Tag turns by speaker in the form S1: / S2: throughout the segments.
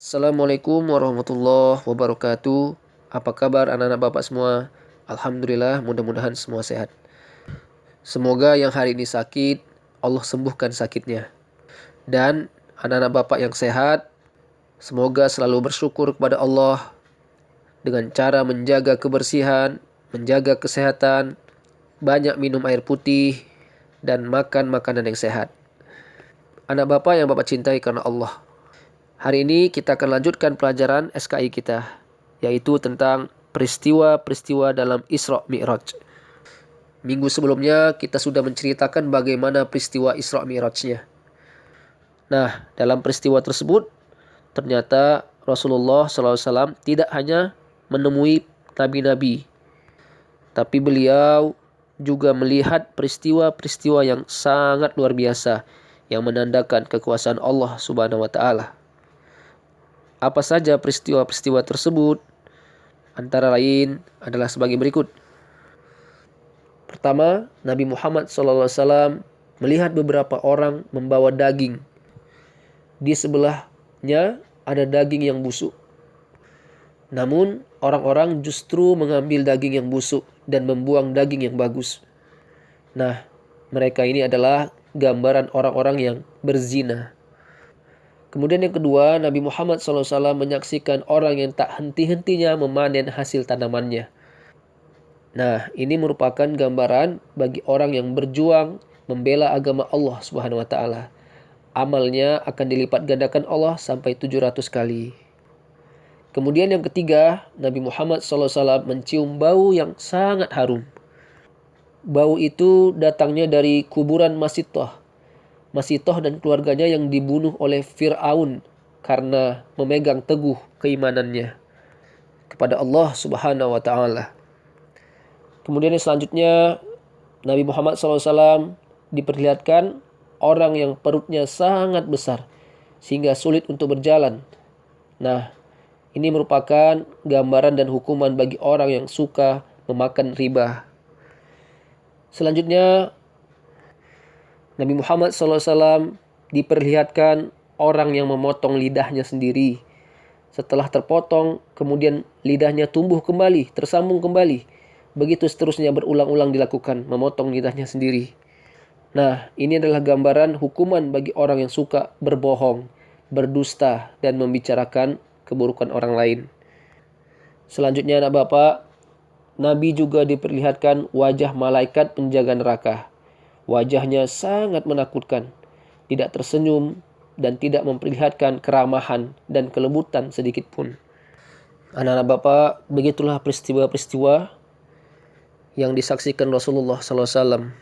S1: Assalamualaikum warahmatullahi wabarakatuh. Apa kabar anak-anak Bapak semua? Alhamdulillah, mudah-mudahan semua sehat. Semoga yang hari ini sakit, Allah sembuhkan sakitnya. Dan anak-anak Bapak yang sehat, semoga selalu bersyukur kepada Allah dengan cara menjaga kebersihan, menjaga kesehatan, banyak minum air putih, dan makan makanan yang sehat. Anak Bapak yang Bapak cintai karena Allah. Hari ini kita akan lanjutkan pelajaran SKI kita, yaitu tentang peristiwa-peristiwa dalam Isra Mi'raj. Minggu sebelumnya kita sudah menceritakan bagaimana peristiwa Isra Mi'rajnya. Nah, dalam peristiwa tersebut, ternyata Rasulullah SAW tidak hanya menemui nabi-nabi, tapi beliau juga melihat peristiwa-peristiwa yang sangat luar biasa yang menandakan kekuasaan Allah Subhanahu wa Ta'ala. Apa saja peristiwa-peristiwa tersebut? Antara lain adalah sebagai berikut. Pertama, Nabi Muhammad SAW melihat beberapa orang membawa daging. Di sebelahnya ada daging yang busuk. Namun, orang-orang justru mengambil daging yang busuk dan membuang daging yang bagus. Nah, mereka ini adalah gambaran orang-orang yang berzina. Kemudian yang kedua, Nabi Muhammad SAW menyaksikan orang yang tak henti-hentinya memanen hasil tanamannya. Nah, ini merupakan gambaran bagi orang yang berjuang membela agama Allah Subhanahu wa Ta'ala. Amalnya akan dilipat gandakan Allah sampai 700 kali. Kemudian yang ketiga, Nabi Muhammad SAW mencium bau yang sangat harum. Bau itu datangnya dari kuburan Masitoh dan keluarganya yang dibunuh oleh Fir'aun karena memegang teguh keimanannya kepada Allah Subhanahu wa Ta'ala. Kemudian yang selanjutnya, Nabi Muhammad SAW diperlihatkan orang yang perutnya sangat besar sehingga sulit untuk berjalan. Nah, ini merupakan gambaran dan hukuman bagi orang yang suka memakan riba. Selanjutnya, Nabi Muhammad SAW diperlihatkan orang yang memotong lidahnya sendiri. Setelah terpotong, kemudian lidahnya tumbuh kembali, tersambung kembali. Begitu seterusnya berulang-ulang dilakukan, memotong lidahnya sendiri. Nah, ini adalah gambaran hukuman bagi orang yang suka berbohong, berdusta, dan membicarakan keburukan orang lain. Selanjutnya anak Bapak, Nabi juga diperlihatkan wajah malaikat penjaga neraka. Wajahnya sangat menakutkan, tidak tersenyum dan tidak memperlihatkan keramahan dan kelembutan sedikit pun. Anak-anak Bapak, begitulah peristiwa-peristiwa yang disaksikan Rasulullah SAW.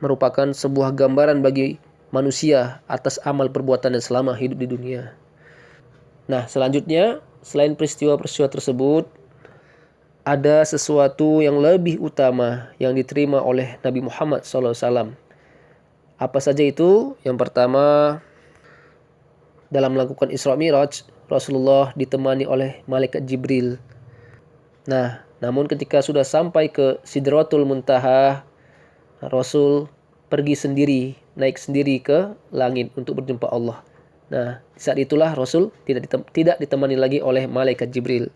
S1: Merupakan sebuah gambaran bagi manusia atas amal perbuatannya selama hidup di dunia. Nah, selanjutnya, selain peristiwa-peristiwa tersebut, ada sesuatu yang lebih utama yang diterima oleh Nabi Muhammad SAW. Apa saja itu? Yang pertama, dalam melakukan Isra Mi'raj, Rasulullah ditemani oleh Malaikat Jibril. Nah, namun ketika sudah sampai ke Sidratul Muntaha, Rasul pergi sendiri, naik sendiri ke langit untuk berjumpa Allah. Nah, saat itulah Rasul tidak ditemani lagi oleh Malaikat Jibril.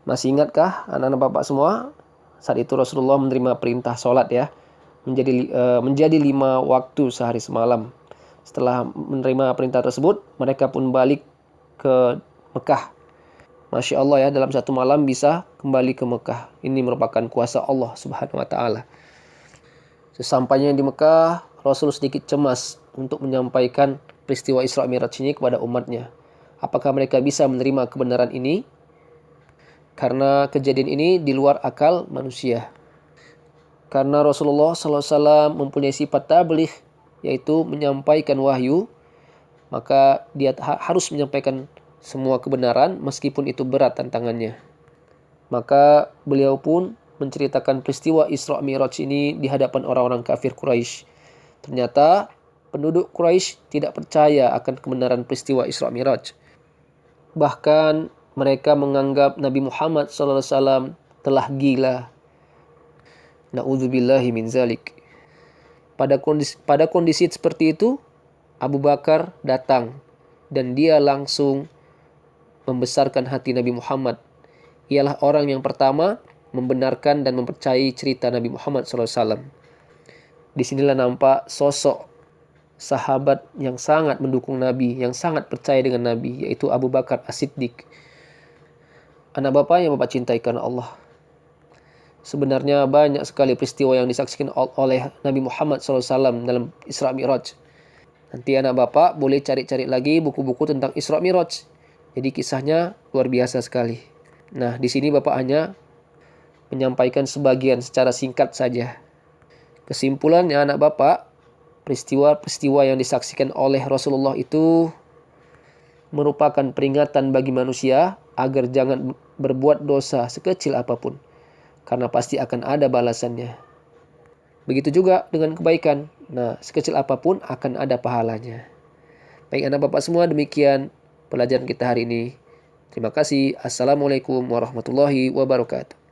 S1: Masih ingatkah anak-anak Bapak semua? Saat itu Rasulullah menerima perintah sholat ya. Menjadi 5 waktu sehari semalam. Setelah menerima perintah tersebut, mereka pun balik ke Mekah. Masya Allah ya, dalam satu malam bisa kembali ke Mekah. Ini merupakan kuasa Allah Subhanahu wa Ta'ala. Sesampainya di Mekah, Rasul sedikit cemas untuk menyampaikan peristiwa Isra Mi'raj ini kepada umatnya. Apakah mereka bisa menerima kebenaran ini? Karena kejadian ini di luar akal manusia. Karena Rasulullah SAW mempunyai sifat tabligh, yaitu menyampaikan wahyu, maka dia harus menyampaikan semua kebenaran meskipun itu berat tantangannya. Maka beliau pun menceritakan peristiwa Isra Mi'raj ini di hadapan orang-orang kafir Quraisy. Ternyata penduduk Quraisy tidak percaya akan kebenaran peristiwa Isra Mi'raj. Bahkan mereka menganggap Nabi Muhammad SAW telah gila. Na'udzubillahi min zalik. Pada kondisi seperti itu, Abu Bakar datang dan dia langsung membesarkan hati Nabi Muhammad. Ialah orang yang pertama membenarkan dan mempercayai cerita Nabi Muhammad SAW. Disinilah nampak sosok sahabat yang sangat mendukung Nabi, yang sangat percaya dengan Nabi, yaitu Abu Bakar As-Siddiq. Anak bapak yang bapak cintai karena Allah. Sebenarnya banyak sekali peristiwa yang disaksikan oleh Nabi Muhammad SAW dalam Isra Mi'raj. Nanti anak bapak boleh cari-cari lagi buku-buku tentang Isra Mi'raj. Jadi kisahnya luar biasa sekali. Nah, di sini bapak hanya menyampaikan sebagian secara singkat saja. Kesimpulannya anak bapak, peristiwa-peristiwa yang disaksikan oleh Rasulullah itu merupakan peringatan bagi manusia agar jangan berbuat dosa sekecil apapun, karena pasti akan ada balasannya. Begitu juga dengan kebaikan. Nah, sekecil apapun akan ada pahalanya. Baik anak bapak semua, demikian pelajaran kita hari ini. Terima kasih. Assalamualaikum warahmatullahi wabarakatuh.